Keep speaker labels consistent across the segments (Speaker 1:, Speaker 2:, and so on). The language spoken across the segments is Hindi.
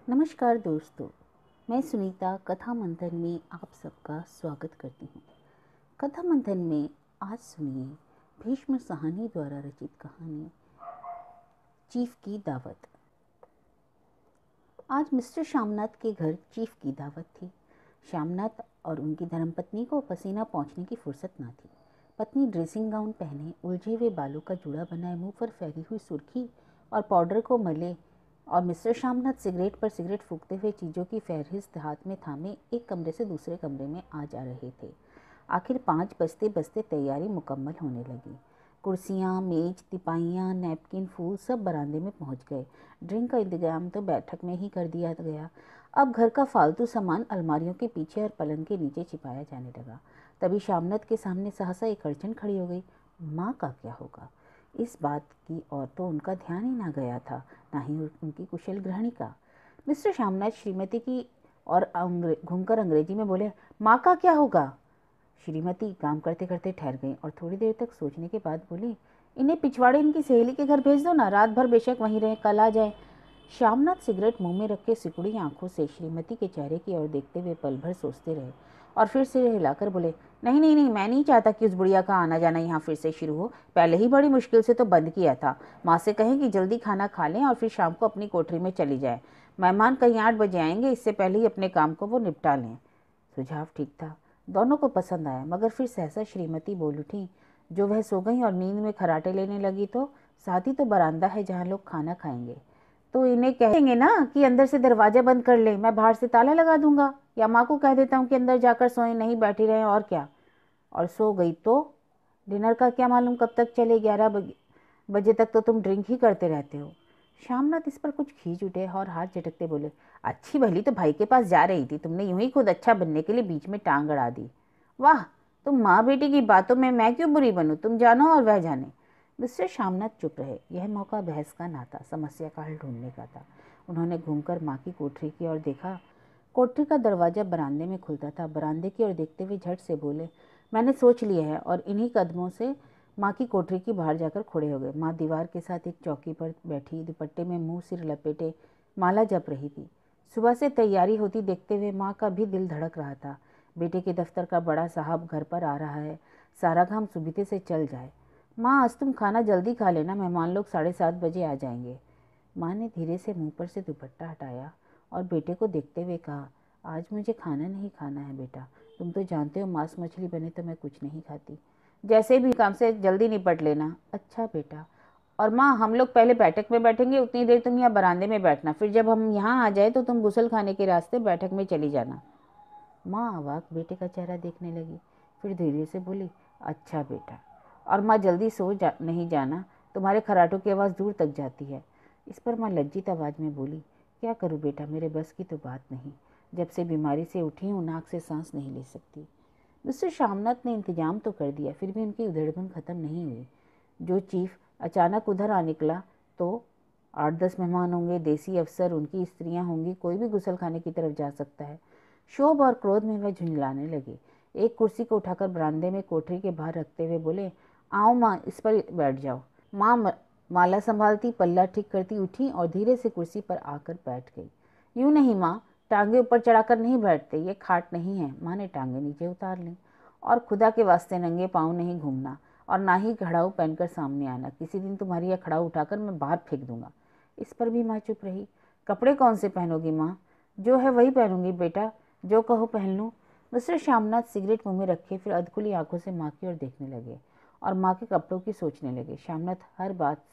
Speaker 1: नमस्कार दोस्तों, मैं सुनीता कथा मंथन में आप सबका स्वागत करती हूँ। कथा मंथन में आज सुनिए भीष्म साहनी द्वारा रचित कहानी चीफ की दावत। आज मिस्टर श्यामनाथ के घर चीफ की दावत थी। श्यामनाथ और उनकी धर्मपत्नी को पसीना पहुँचने की फुर्सत ना थी। पत्नी ड्रेसिंग गाउन पहने, उलझे हुए बालों का जूड़ा बनाए, मुंह पर फैली हुई सुर्खी और पाउडर को मले, और मिस्टर श्यामनाथ सिगरेट पर सिगरेट फूंकते हुए चीज़ों की फहरिस्त हाथ में थामे एक कमरे से दूसरे कमरे में आ जा रहे थे। आखिर 5 बजते बजते तैयारी मुकम्मल होने लगी। कुर्सियाँ, मेज, तिपाइयाँ, नैपकिन, फूल सब बरामदे में पहुंच गए। ड्रिंक का इंतजाम तो बैठक में ही कर दिया गया। अब घर का फालतू सामान अलमारियों के पीछे और पलंग के नीचे छिपाया जाने लगा। तभी श्यामनाथ के सामने सहसा एक अड़चन खड़ी हो गई। माँ का क्या होगा? इस बात की और तो उनका ध्यान ही ना गया था, ना ही उनकी कुशल गृहिणी का। मिस्टर श्यामनाथ श्रीमती की और घूमकर अंग्रेजी में बोले, माँ का क्या होगा? श्रीमती काम करते करते ठहर गईं और थोड़ी देर तक सोचने के बाद बोली, इन्हें पिछवाड़े इनकी सहेली के घर भेज दो ना, रात भर बेशक वहीं रहे, कल आ जाए। श्यामनाथ सिगरेट मुंह में रख के सिकुड़ी आंखों से श्रीमती के चेहरे की ओर देखते हुए पल भर सोचते रहे और फिर सिर हिलाकर बोले, नहीं नहीं नहीं, मैं नहीं चाहता कि उस बुढ़िया का आना जाना यहाँ फिर से शुरू हो। पहले ही बड़ी मुश्किल से तो बंद किया था। माँ से कहें कि जल्दी खाना खा लें और फिर शाम को अपनी कोठरी में चली जाए। मेहमान कहीं 8 बजे आएंगे, इससे पहले ही अपने काम को वो निपटा लें। सुझाव ठीक था, दोनों को पसंद आया, मगर फिर सहसा श्रीमती बोल उठी, जो वह सो गई और नींद में खराटे लेने लगी तो साथ ही तो बरामदा है जहाँ लोग खाना खाएंगे। तो इन्हें कहेंगे ना कि अंदर से दरवाजा बंद कर ले, मैं बाहर से ताला लगा दूंगा, या माँ को कह देता हूँ कि अंदर जाकर सोए, नहीं बैठी रहे, और क्या। और सो गई तो डिनर का क्या मालूम कब तक चले, 11 बजे तक तो तुम ड्रिंक ही करते रहते हो। श्यामनाथ इस पर कुछ खींच उठे और हाथ झटकते बोले, अच्छी भली तो भाई के पास जा रही थी, तुमने यूं ही खुद अच्छा बनने के लिए बीच में टांग अड़ा दी। वाह, तुम माँ बेटी की बातों में मैं क्यों बुरी बनूं, तुम जानो और वह जाने। मिस्टर श्यामनाथ चुप रहे। यह मौका बहस का ना था, समस्या का हल ढूंढने का था। उन्होंने घूमकर माँ की कोठरी की ओर देखा। कोठरी का दरवाजा बरामदे में खुलता था। बरामदे की ओर देखते हुए झट से बोले, मैंने सोच लिया है, और इन्हीं कदमों से माँ की कोठरी की बाहर जाकर खड़े हो गए। माँ दीवार के साथ एक चौकी पर बैठी दुपट्टे में मुंह सिर लपेटे माला जप रही थी। सुबह से तैयारी होती देखते हुए माँ का भी दिल धड़क रहा था। बेटे के दफ्तर का बड़ा साहब घर पर आ रहा है, सारा काम सुबह से चल जाए। माँ, आज तुम खाना जल्दी खा लेना, मेहमान लोग 7:30 बजे आ जाएंगे। माँ ने धीरे से मुंह पर से दुपट्टा हटाया और बेटे को देखते हुए कहा, आज मुझे खाना नहीं खाना है बेटा, तुम तो जानते हो मांस मछली बने तो मैं कुछ नहीं खाती। जैसे भी काम से जल्दी निपट लेना। अच्छा बेटा। और माँ, हम लोग पहले बैठक में बैठेंगे, उतनी देर तुम यहाँ बरामदे में बैठना, फिर जब हम यहाँ आ जाए तो तुम गुसल खाने के रास्ते बैठक में चली जाना। माँ अवाक बेटे का चेहरा देखने लगी, फिर धीरे से बोली, अच्छा बेटा। और माँ, जल्दी नहीं जाना, तुम्हारे खराटों की आवाज़ दूर तक जाती है। इस पर माँ लज्जित आवाज़ में बोली, क्या करूँ बेटा, मेरे बस की तो बात नहीं, जब से बीमारी से उठी हूँ नाक से सांस नहीं ले सकती। मिस्टर श्यामनाथ ने इंतजाम तो कर दिया, फिर भी उनकी उधेड़बुन खत्म नहीं हुई। जो चीफ अचानक उधर आ निकला तो 8-10 मेहमान होंगे, देसी अफसर, उनकी स्त्रियां होंगी, कोई भी गुसल खाने की तरफ जा सकता है। शोभ और क्रोध में वह झुंझलाने लगे। एक कुर्सी को उठाकर बरामदे में कोठरी के बाहर रखते हुए बोले, आओ माँ, इस पर बैठ जाओ। माँ माला संभालती, पल्ला ठीक करती उठी और धीरे से कुर्सी पर आकर बैठ गई। यूं नहीं माँ, टांगे ऊपर चढ़ाकर नहीं बैठते, ये खाट नहीं है। माँ ने टांगे नीचे उतार ली। और खुदा के वास्ते नंगे पाँव नहीं घूमना, और ना ही खड़ाऊ पहनकर सामने आना, किसी दिन तुम्हारी यह खड़ाऊ उठाकर मैं बाहर फेंक दूंगा। इस पर भी माँ चुप रही। कपड़े कौन से पहनोगी माँ? जो है वही पहनूंगी बेटा, जो कहो पहन लूँ। मिस्टर श्यामनाथ सिगरेट मुंह में रखे फिर अधखुली आंखों से माँ की ओर देखने लगे और माँ के कपड़ों की सोचने लगे। श्यामनाथ हर बात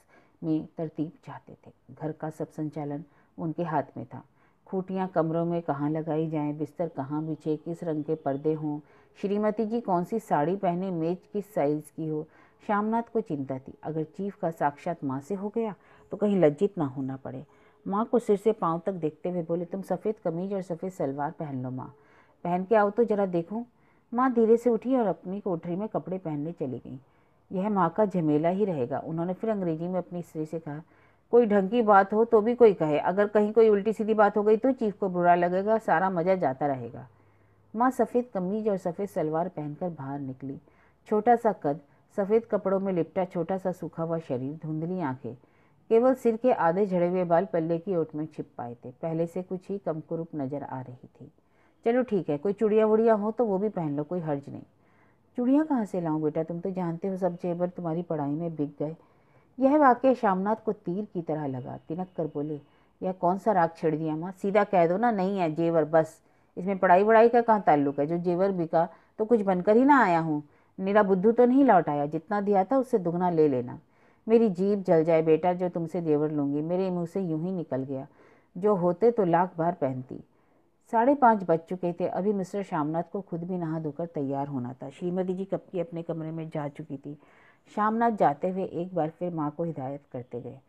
Speaker 1: में तरतीब चाहते थे। घर का सब संचालन उनके हाथ में था। खूटियाँ कमरों में कहाँ लगाई जाएं, बिस्तर कहाँ बिछे, किस रंग के पर्दे हों, श्रीमती जी कौन सी साड़ी पहने, मेज किस साइज की हो। श्यामनाथ को चिंता थी, अगर चीफ का साक्षात माँ से हो गया तो कहीं लज्जित ना होना पड़े। माँ को सिर से पांव तक देखते हुए बोले, तुम सफ़ेद कमीज और सफ़ेद सलवार पहन लो माँ, पहन के आओ तो जरा देखूं। माँ धीरे से उठी और अपनी कोठरी में कपड़े पहनने चली गई। यह माँ का झमेला ही रहेगा। उन्होंने फिर अंग्रेजी में अपनी स्त्री से कहा, कोई ढंग की बात हो तो भी कोई कहे, अगर कहीं कोई उल्टी सीधी बात हो गई तो चीफ को बुरा लगेगा, सारा मजा जाता रहेगा। माँ सफ़ेद कमीज और सफ़ेद सलवार पहनकर बाहर निकली। छोटा सा कद, सफ़ेद कपड़ों में लिपटा छोटा सा सूखा हुआ शरीर, धुंधली आंखें। केवल सिर के आधे झड़े हुए बाल पल्ले की ओट में छिप पाए थे। पहले से कुछ ही कमकुरूप नजर आ रही थी। चलो ठीक है, कोई चूड़िया वुड़िया हो तो वो भी पहन लो, कोई हर्ज नहीं। चूड़ियाँ कहाँ से लाऊं बेटा, तुम तो जानते हो सब जेवर तुम्हारी पढ़ाई में बिक गए। यह वाक्य श्यामनाथ को तीर की तरह लगा। तिनक कर बोले, यह कौन सा राग छेड़ दिया माँ, सीधा कह दो ना, नहीं है जेवर बस। इसमें पढ़ाई वढ़ाई का कहाँ ताल्लुक है, जो जेवर बिका तो कुछ बनकर ही ना आया हूँ। मेरा बुद्धू तो नहीं लौट आया, जितना दिया था उससे दुगना ले लेना। मेरी जीभ जल जाए बेटा जो तुमसे जेवर लूंगी, मेरे मुंह से यूं ही निकल गया। जो होते तो लाख बार पहनती। 5:30 बज चुके थे। अभी मिस्टर श्यामनाथ को खुद भी नहा धोकर तैयार होना था। श्रीमती जी कब की अपने कमरे में जा चुकी थी। श्यामनाथ जाते हुए एक बार फिर माँ को हिदायत करते गए,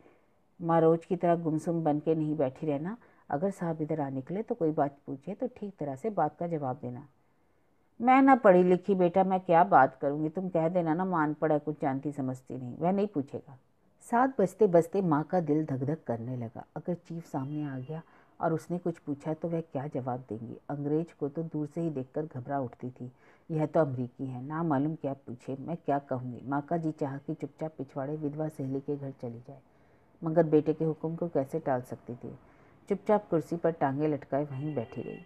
Speaker 1: माँ रोज की तरह गुमसुम बन के नहीं बैठी रहना। अगर साहब इधर आ निकले तो कोई बात पूछे तो ठीक तरह से बात का जवाब देना। मैं ना पढ़ी लिखी बेटा, मैं क्या बात करूंगी, तुम कह देना ना मां अनपढ़ है, कुछ जानती समझती नहीं। वह नहीं पूछेगा। 7 बजते बजते माँ का दिल धक धक करने लगा। अगर चीफ सामने आ गया और उसने कुछ पूछा तो वह क्या जवाब देंगी। अंग्रेज को तो दूर से ही देखकर घबरा उठती थी। यह तो अमरीकी है, ना मालूम क्या पूछे, मैं क्या कहूँगी। माँ का जी चाहा कि चुपचाप पिछवाड़े विधवा सहेली के घर चली जाए, मगर बेटे के हुक्म को कैसे टाल सकती थी। चुपचाप कुर्सी पर टांगे लटकाए वहीं बैठी रही।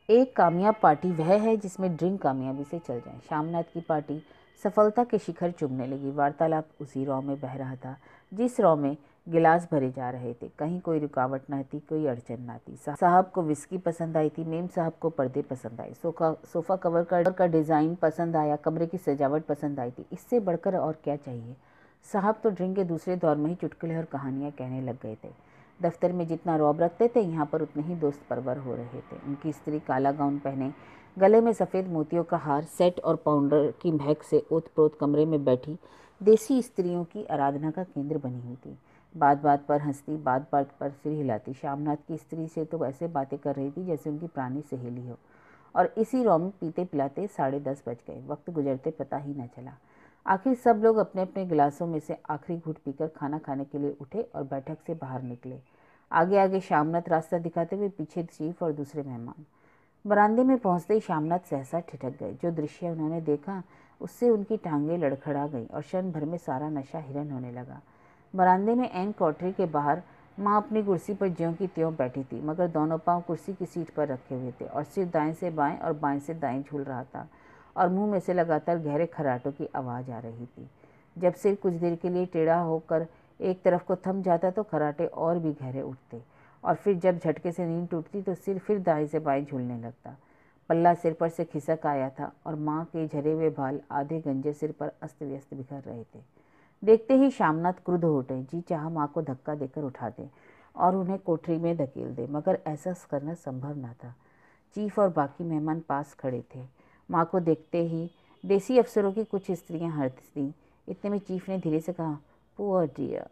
Speaker 1: एक कामयाब पार्टी वह है जिसमें ड्रिंक कामयाबी से चल जाए। श्यामनाथ की पार्टी सफलता के शिखर चूमने लगी। वार्तालाप उसी रॉ में बह रहा था जिस रॉ में गिलास भरे जा रहे थे। कहीं कोई रुकावट न थी, कोई अड़चन न थी। साहब को विस्की पसंद आई थी, मेम साहब को पर्दे पसंद आए, सोफा कवर का डिज़ाइन पसंद आया, कमरे की सजावट पसंद आई थी। इससे बढ़कर और क्या चाहिए। साहब तो ड्रिंक के दूसरे दौर में ही चुटकुले और कहानियाँ कहने लग गए थे। दफ्तर में जितना रौब रखते थे यहाँ पर उतने ही दोस्त परवर हो रहे थे। उनकी स्त्री काला गाउन पहने, गले में सफ़ेद मोतियों का हार, सेट और पाउडर की महक से ओत-प्रोत कमरे में बैठी देसी स्त्रियों की आराधना का केंद्र बनी हुई थी। बात बात पर हंसती, बात बात पर सिर हिलाती। श्यामनाथ की स्त्री से तो ऐसे बातें कर रही थी जैसे उनकी पुरानी सहेली हो। और इसी रॉ में पीते पिलाते 10:30 बज गए। वक्त गुजरते पता ही न चला। आखिर सब लोग अपने अपने गिलासों में से आखिरी घूंट पीकर खाना खाने के लिए उठे और बैठक से बाहर निकले। आगे आगे श्यामनाथ रास्ता दिखाते हुए, पीछे चीफ और दूसरे मेहमान। बरामदे में पहुंचते ही श्यामनाथ सहसा ठिठक गए। जो दृश्य उन्होंने देखा उससे उनकी टांगें लड़खड़ा गईं और क्षण भर में सारा नशा हिरन होने लगा। बरामदे में एन कॉटरी के बाहर माँ अपनी कुर्सी पर ज्यों की त्यों बैठी थी, मगर दोनों पांव कुर्सी की सीट पर रखे हुए थे और सिर दाएं से बाएं और बाएं से दाएं झूल रहा था और मुंह में से लगातार गहरे खर्राटों की आवाज़ आ रही थी। जब सिर कुछ देर के लिए टेढ़ा होकर एक तरफ को थम जाता तो खर्राटे और भी गहरे उठते और फिर जब झटके से नींद टूटती तो सिर फिर दाएं से बाएं झूलने लगता। पल्ला सिर पर से खिसक आया था और माँ के झरे हुए बाल आधे गंजे सिर पर अस्त व्यस्त बिखर रहे थे। देखते ही श्यामनाथ क्रुद्ध हो उठे। जी चाहा माँ को धक्का देकर उठा दे और उन्हें कोठरी में धकेल दे, मगर ऐसा करना संभव न था। चीफ और बाकी मेहमान पास खड़े थे। माँ को देखते ही देसी अफसरों की कुछ स्त्रियां हंस दी। इतने में चीफ ने धीरे से कहा, पुअर डियर।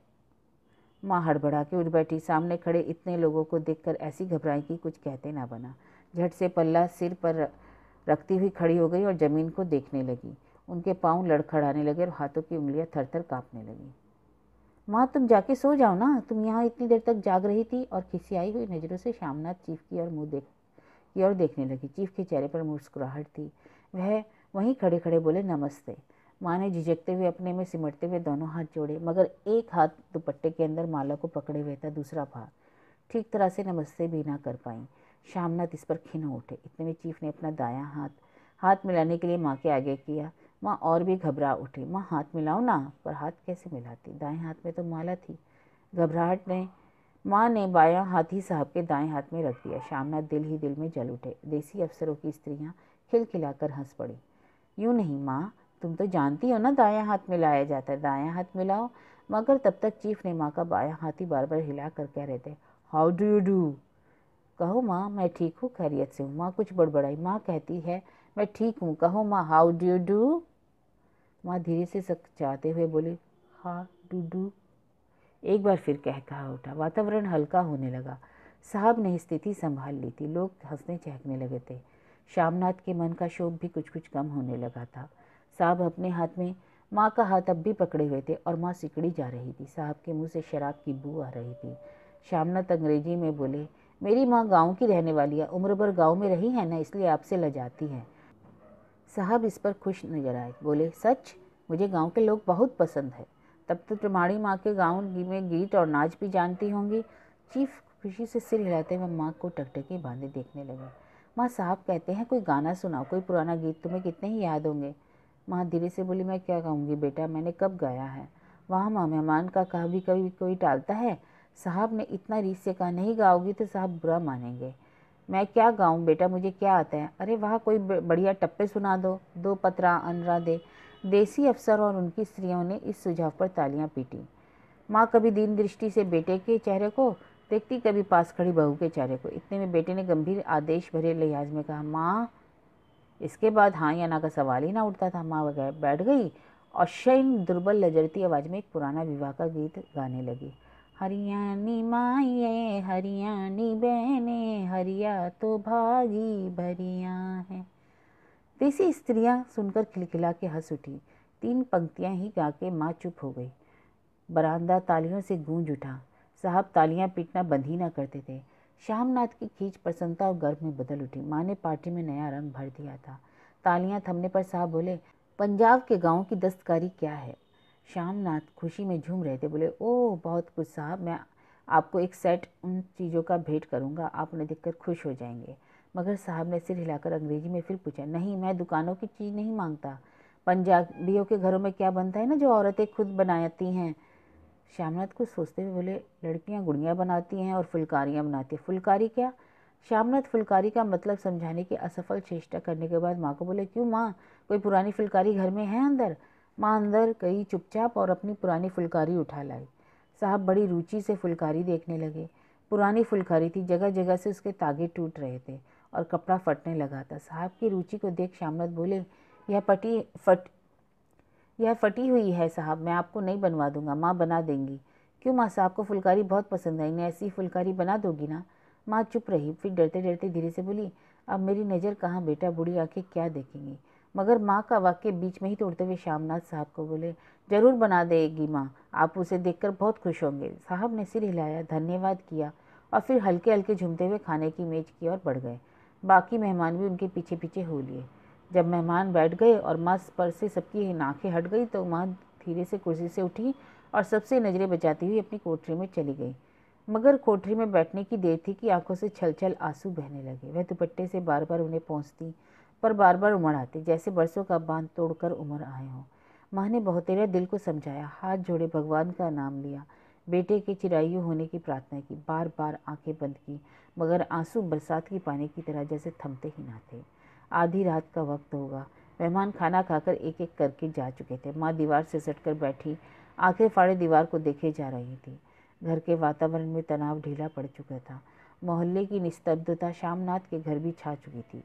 Speaker 1: माँ हड़बड़ा के उठ बैठी। सामने खड़े इतने लोगों को देखकर ऐसी घबराई कि कुछ कहते ना बना। झट से पल्ला सिर पर रखती हुई खड़ी हो गई और जमीन को देखने लगी। उनके पांव लड़खड़ाने लगे और हाथों की उंगलियां थरथर कांपने लगी। माँ तुम जाके सो जाओ ना, तुम यहाँ इतनी देर तक जाग रही थी। और खिसियाई हुई नजरों से श्यामनाथ चीफ की ओर देखने लगी। चीफ के चेहरे पर मुस्कुराहट थी। वह वहीं खड़े खड़े बोले, नमस्ते। माँ ने झिझकते हुए अपने में सिमटते हुए दोनों हाथ जोड़े, मगर एक हाथ दुपट्टे के अंदर माला को पकड़े हुए था, दूसरा बाहर। ठीक तरह से नमस्ते भी ना कर पाई। श्यामनाथ इस पर खिन्न उठे। इतने में चीफ ने अपना दायां हाथ मिलाने के लिए माँ के आगे किया। माँ और भी घबरा उठी। माँ हाथ मिलाओ ना, पर हाथ कैसे मिलाती, दाएं हाथ में तो माला थी। घबराहट ने माँ ने बायां हाथ ही साहब के दाएं हाथ में रख दिया। श्यामनाथ दिल ही दिल में जल उठे। देसी अफसरों की स्त्रियां खिलखिलाकर हंस पड़ी। यूं नहीं माँ, तुम तो जानती हो ना दायां हाथ मिलाया जाता है, दायां हाथ मिलाओ। मगर तब तक चीफ ने माँ का बायां हाथ ही बार बार हिला कर कह रहे थे, हाउ डू यू डू। कहो माँ, मैं ठीक हूँ, खैरियत से हूँ। माँ कुछ बड़बड़ाई। माँ कहती है, मैं ठीक हूँ। कहो माँ, हाउ डू यू डू। माँ धीरे से सकचाते हुए बोली, हाउ डू डू। एक बार फिर कह कहा उठा। वातावरण हल्का होने लगा। साहब ने स्थिति संभाल ली थी। लोग हंसने चहकने लगे थे। श्यामनाथ के मन का शोक भी कुछ कुछ कम होने लगा था। साहब अपने हाथ में माँ का हाथ अब भी पकड़े हुए थे और माँ सिकड़ी जा रही थी। साहब के मुंह से शराब की बू आ रही थी। श्यामनाथ अंग्रेजी में बोले, मेरी माँ गांव की रहने वाली है, उम्र भर गांव में रही है ना, इसलिए आपसे लजाती है। साहब इस पर खुश नजर आए। बोले, सच, मुझे गांव के लोग बहुत पसंद है। तब तो तुम्हारी माँ के गाँव में गीत और नाच भी जानती होंगी। चीफ खुशी से सिर हिलाते हुए माँ को टकटकी बांधे देखने लगे। माँ साहब कहते हैं कोई गाना सुनाओ, कोई पुराना गीत, तुम्हें कितने ही याद होंगे। माँ धीरे से बोली, मैं क्या गाऊंगी बेटा, मैंने कब गाया है। वाह माँ, मेहमान का कहा भी कभी कोई टालता है। साहब ने इतना रीस से कहा, नहीं गाओगी तो साहब बुरा मानेंगे। मैं क्या गाऊं बेटा, मुझे क्या आता है। अरे वाह, कोई बढ़िया टप्पे सुना दो, दो पतरा अनरा दे। देसी अफसर और उनकी स्त्रियों ने इस सुझाव पर तालियां पीटी। माँ कभी दीन दृष्टि से बेटे के चेहरे को देखती, कभी पास खड़ी बहू के चेहरे को। इतने में बेटे ने गंभीर आदेश भरे लिहाज में कहा, माँ। इसके बाद हाँ या ना का सवाल ही ना उठता था। माँ बैठ गई और शैन दुर्बल लजरती आवाज में एक पुराना विवाह का गीत गाने लगी। हरियाणी माये हरियाणी बहने, हरिया तो भागी भरिया है। देसी स्त्रियां सुनकर खिलखिला के हंस उठी। 3 पंक्तियां ही गा के माँ चुप हो गई। बरामदा तालियों से गूंज उठा। साहब तालियां पीटना बंद ही ना करते थे। श्यामनाथ की खींच प्रसन्नता और गर्व में बदल उठी। माँ ने पार्टी में नया रंग भर दिया था। तालियां थमने पर साहब बोले, पंजाब के गाँव की दस्तकारी क्या है। श्यामनाथ खुशी में झूम रहे थे। बोले, ओह बहुत कुछ साहब, मैं आपको एक सेट उन चीज़ों का भेंट करूंगा, आप उन्हें देखकर खुश हो जाएंगे। मगर साहब ने सिर हिलाकर अंग्रेजी में फिर पूछा, नहीं, मैं दुकानों की चीज़ नहीं मांगता। पंजाबियों के घरों में क्या बनता है ना, जो औरतें खुद बनाती हैं। श्यामनाथ कुछ सोचते हुए बोले, लड़कियां गुड़ियाँ बनाती हैं और फुलकारियाँ बनाती हैं। फुलकारी क्या। श्यामनाथ फुलकारी का मतलब समझाने की असफल चेष्टा करने के बाद माँ को बोले, क्यों माँ, कोई पुरानी फुलकारी घर में है अंदर। माँ अंदर गई चुपचाप और अपनी पुरानी फुलकारी उठा लाई। साहब बड़ी रुचि से फुलकारी देखने लगे। पुरानी फुलकारी थी, जगह जगह से उसके तागे टूट रहे थे और कपड़ा फटने लगा था। साहब की रुचि को देख श्यामनाथ बोले, यह फटी हुई है साहब, मैं आपको नहीं बनवा दूंगा, माँ बना देंगी। क्यों माँ, साहब को फुलकारी बहुत पसंद है, इन्हें ऐसी फुलकारी बना दोगी ना। माँ चुप रही, फिर डरते डरते धीरे से बोली, अब मेरी नज़र कहाँ बेटा, बूढ़ी आंखें क्या देखेंगी। मगर माँ का वाक्य बीच में ही तोड़ते हुए श्यामनाथ साहब को बोले, जरूर बना देगी माँ, आप उसे देखकर बहुत खुश होंगे। साहब ने सिर हिलाया, धन्यवाद किया और फिर हल्के हल्के झूमते हुए खाने की मेज की ओर बढ़ गए। बाकी मेहमान भी उनके पीछे पीछे हो लिए। जब मेहमान बैठ गए और माँ पर से सबकी नाकें हट गई तो माँ धीरे से कुर्सी से उठी और सबसे नज़रें बचाती हुई अपनी कोठरी में चली गई। मगर कोठरी में बैठने की देर थी कि आंखों से छल छल आंसू बहने लगे। वह दुपट्टे से बार बार उन्हें पहुँचती पर बार बार उमड़ आती, जैसे बरसों का बांध तोड़कर उमड़ आए हों। माँ ने बहुतेरे दिल को समझाया, हाथ जोड़े भगवान का नाम लिया, बेटे के चिरायु होने की प्रार्थना की, बार बार आंखें बंद की, मगर आंसू बरसात की पानी की तरह जैसे थमते ही ना थे। आधी रात का वक्त होगा। मेहमान खाना खाकर एक एक करके जा चुके थे। माँ दीवार से सटकर बैठी आंखें फाड़े दीवार को देखे जा रही थी। घर के वातावरण में तनाव ढीला पड़ चुका था। मोहल्ले की निस्तब्धता श्यामनाथ के घर भी छा चुकी थी।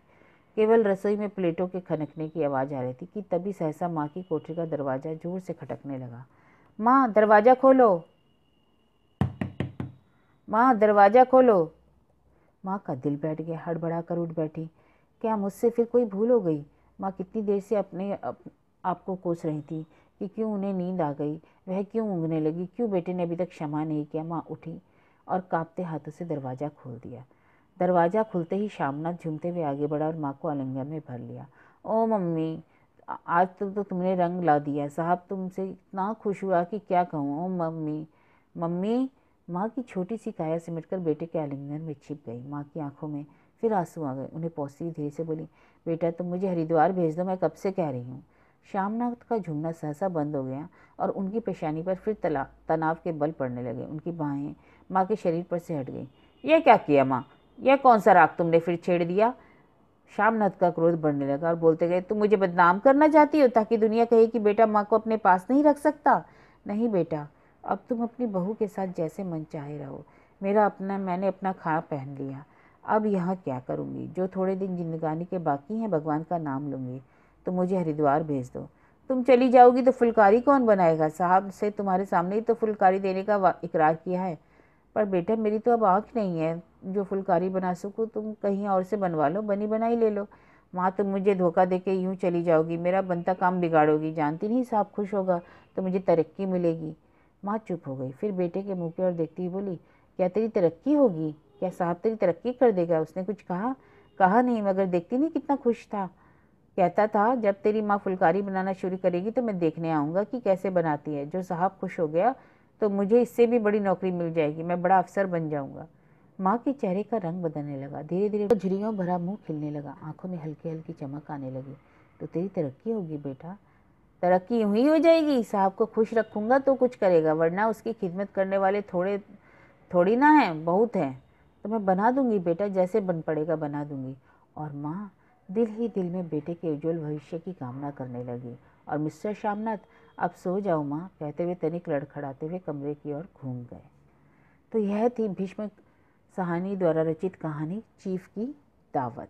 Speaker 1: केवल रसोई में प्लेटों के खनकने की आवाज़ आ रही थी कि तभी सहसा माँ की कोठरी का दरवाज़ा जोर से खटकने लगा। माँ, दरवाज़ा खोलो, माँ दरवाज़ा खोलो। माँ का दिल बैठ गया, हड़बड़ा कर उठ बैठी। क्या मुझसे फिर कोई भूल हो गई। माँ कितनी देर से अपने आप को कोस रही थी कि क्यों उन्हें नींद आ गई, वह क्यों ऊँघने लगी, क्यों बेटे ने अभी तक क्षमा नहीं किया। माँ उठी और कांपते हाथों से दरवाज़ा खोल दिया। दरवाज़ा खुलते ही श्यामनाथ झूमते हुए आगे बढ़ा और माँ को आलिंगन में भर लिया। ओ मम्मी, आज तो तुमने रंग ला दिया। साहब तुमसे इतना खुश हुआ कि क्या कहूँ। ओ मम्मी, मम्मी। माँ की छोटी सी काया सिमटकर बेटे के आलिंगन में छिप गई। माँ की आंखों में फिर आंसू आ गए। उन्हें पहुँचती धीरे से बोली, बेटा तुम मुझे हरिद्वार भेज दो, मैं कब से कह रही हूँ। श्यामनाथ का झूमना सहसा बंद हो गया और उनकी पेशानी पर फिर तनाव के बल पड़ने लगे। उनकी बाहें माँ के शरीर पर से हट गई। यह क्या किया माँ, यह कौन सा राग तुमने फिर छेड़ दिया। श्यामनाथ का क्रोध बढ़ने लगा और बोलते गए, तुम मुझे बदनाम करना चाहती हो ताकि दुनिया कहे कि बेटा माँ को अपने पास नहीं रख सकता। नहीं बेटा, अब तुम अपनी बहू के साथ जैसे मन चाहे रहो। मैंने अपना खा पहन लिया। अब यहाँ क्या करूँगी। जो थोड़े दिन जिंदगानी के बाकी हैं भगवान का नाम लूँगी। तो मुझे हरिद्वार भेज दो। तुम चली जाओगी तो फुलकारी कौन बनाएगा। साहब से तुम्हारे सामने ही तो फुलकारी देने का इकरार किया है। पर बेटा मेरी तो अब आँख नहीं है जो फुलकारी बना सकूँ, तुम कहीं और से बनवा लो, बनी बनाई ले लो। माँ तुम मुझे धोखा देके यूँ चली जाओगी, मेरा बनता काम बिगाड़ोगी। जानती नहीं साहब खुश होगा तो मुझे तरक्की मिलेगी। माँ चुप हो गई, फिर बेटे के मुँह की ओर देखती हुई बोली, क्या तेरी तरक्की होगी, क्या साहब तेरी तरक्की कर देगा। उसने कुछ कहा नहीं, मगर देखती नहीं कितना खुश था।
Speaker 2: कहता था जब तेरी माँ फुलकारी बनाना शुरू करेगी तो मैं देखने आऊँगा कि कैसे बनाती है। जो साहब खुश हो गया तो मुझे इससे भी बड़ी नौकरी मिल जाएगी, मैं बड़ा अफसर बन जाऊँगा। माँ के चेहरे का रंग बदलने लगा, धीरे धीरे
Speaker 1: झुर्रियों भरा मुंह खिलने लगा, आंखों में हल्की हल्की चमक आने लगी। तो तेरी तरक्की होगी बेटा।
Speaker 2: तरक्की यूं ही हो जाएगी? साहब को खुश रखूँगा तो कुछ करेगा, वरना उसकी खिदमत करने वाले थोड़ी ना हैं, बहुत हैं। तो मैं बना दूंगी बेटा, जैसे बन पड़ेगा बना दूंगी।
Speaker 1: और माँ दिल ही दिल में बेटे के उज्जवल भविष्य की कामना करने लगी। और मिस्टर श्यामनाथ, अब सो जाओ माँ, कहते हुए तनिक लड़खड़ाते हुए कमरे की ओर घूम गए। तो यह थी भीष्म साहनी द्वारा रचित कहानी चीफ की दावत।